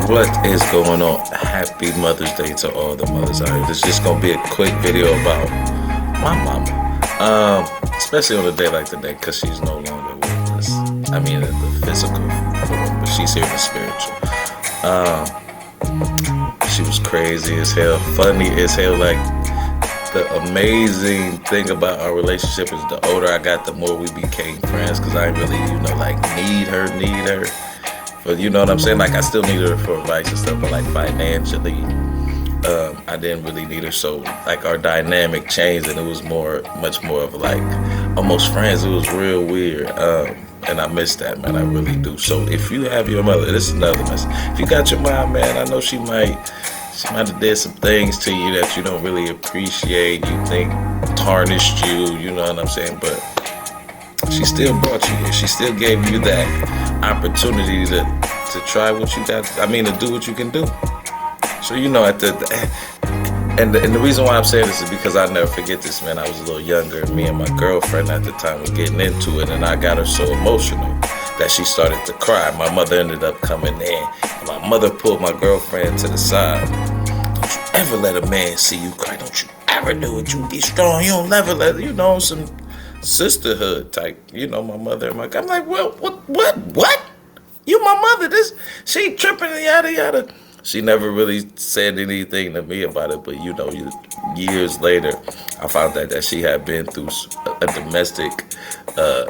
What is going on? Happy Mother's Day to all the mothers out here. This is just gonna be a quick video about my mama. Especially on a day like today, because she's no longer with us. I mean, in the physical form, but she's here in the spiritual. She was crazy as hell, funny as hell. Like, the amazing thing about our relationship is the older I got, the more we became friends. Because I ain't really, like, need her. But you know what I'm saying? Like, I still need her for advice and stuff, but like financially, I didn't really need her. So like our dynamic changed, and it was much more of like almost friends. It was real weird. And I miss that, man. I really do. So if you have your mother, this is another message. If you got your mom, man, I know she might have did some things to you that you don't really appreciate. You think tarnished you, you know what I'm saying? But she still brought you here. She still gave you that opportunity to try what you got. I mean, to do what you can do. So and the reason why I'm saying this is because I'll never forget this, man. I was a little younger. Me and my girlfriend at the time were getting into it, and I got her so emotional that she started to cry. My mother ended up coming in, and my mother pulled my girlfriend to the side. Don't you ever let a man see you cry. Don't you ever do it. You be strong. You don't never let, some sisterhood type, my mother and my God. I'm like, well, what? You my mother, she tripping, yada, yada. She never really said anything to me about it, but years later, I found out that she had been through a domestic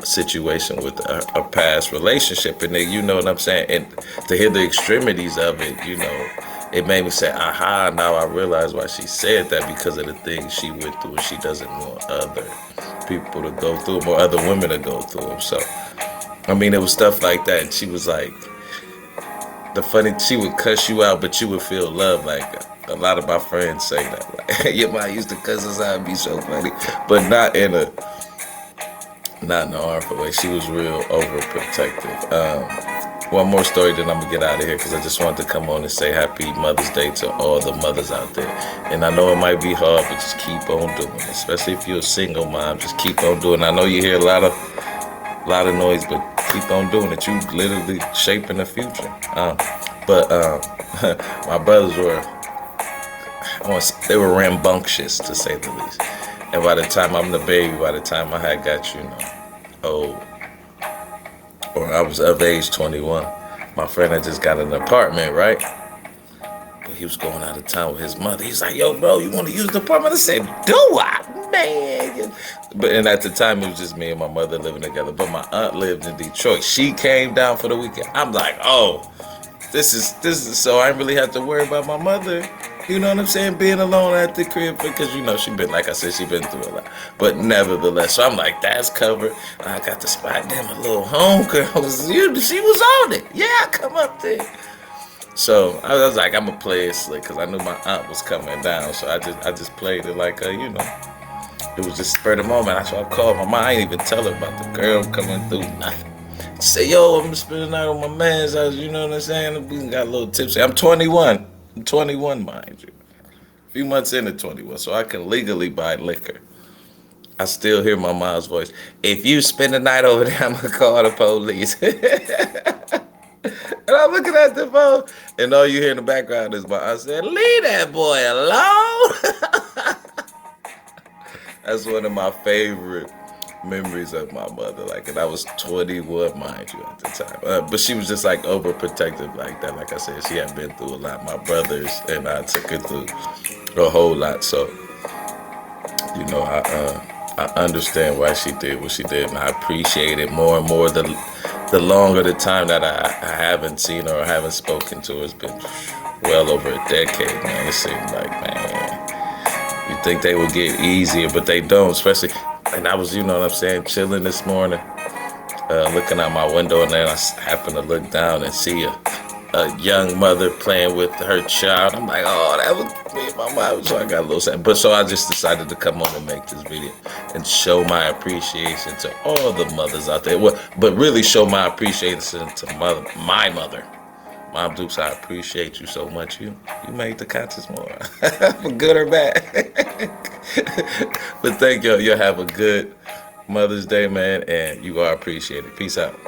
situation with a past relationship, and then, you know what I'm saying? And to hear the extremities of it, it made me say, aha, now I realize why she said that, because of the things she went through, and she doesn't want other people to go through them or other women to go through them. So, I mean, it was stuff like that. And she was like, she would cuss you out, but you would feel love. Like, a lot of my friends say that. Like, your mom used to cuss us out and be so funny, but not in a harmful way. She was real overprotective. One more story, then I'm gonna get out of here, because I just wanted to come on and say Happy Mother's Day to all the mothers out there. And I know it might be hard, but just keep on doing it. Especially if you're a single mom, just keep on doing it. I know you hear a lot of noise, but keep on doing it. You literally shaping the future. My brothers they were rambunctious, to say the least. And by the time I'm the baby, by the time I had got, or I was of age 21, my friend had just got an apartment, right? But he was going out of town with his mother. He's like, yo, bro, you want to use the apartment? I said, do I? Man. And at the time, it was just me and my mother living together. But my aunt lived in Detroit. She came down for the weekend. I'm like, oh, this is so I didn't really have to worry about my mother. You know what I'm saying? Being alone at the crib, because, she been, like I said, she been through a lot. But nevertheless, so I'm like, that's covered. I got to spot them, a little homegirl. She was on it. Yeah, come up there. So I was like, I'm going to play it slick, because I knew my aunt was coming down. So I just played it like, it was just spur of the moment. That's why I called my mom. I ain't even tell her about the girl coming through, nothing. She said, yo, I'm spending the night on my man's house. You know what I'm saying? We got a little tipsy. I'm 21. I'm 21, mind you. A few months into 21, so I can legally buy liquor. I still hear my mom's voice. If you spend the night over there, I'm going to call the police. And I'm looking at the phone, and all you hear in the background is I said, leave that boy alone. That's one of my favorite memories of my mother. Like, and I was 21, mind you, at the time. But she was just like overprotective like that. Like I said, she had been through a lot. My brothers and I took her through a whole lot. So, I understand why she did what she did, and I appreciate it more and more the longer the time that I haven't seen her or haven't spoken to her. It's been well over a decade, man. It seemed like, man, you think they would get easier, but they don't, especially. And I was, chilling this morning, looking out my window, and then I happened to look down and see a young mother playing with her child. I'm like, oh, that was me and my mom. So I got a little sad. But so I just decided to come on and make this video and show my appreciation to all the mothers out there. Well, but really show my appreciation to my mother. Mom Dukes, I appreciate you so much. You made the conscious more, for good or bad. But thank you. You'll have a good Mother's Day, man, and you are appreciated. Peace out.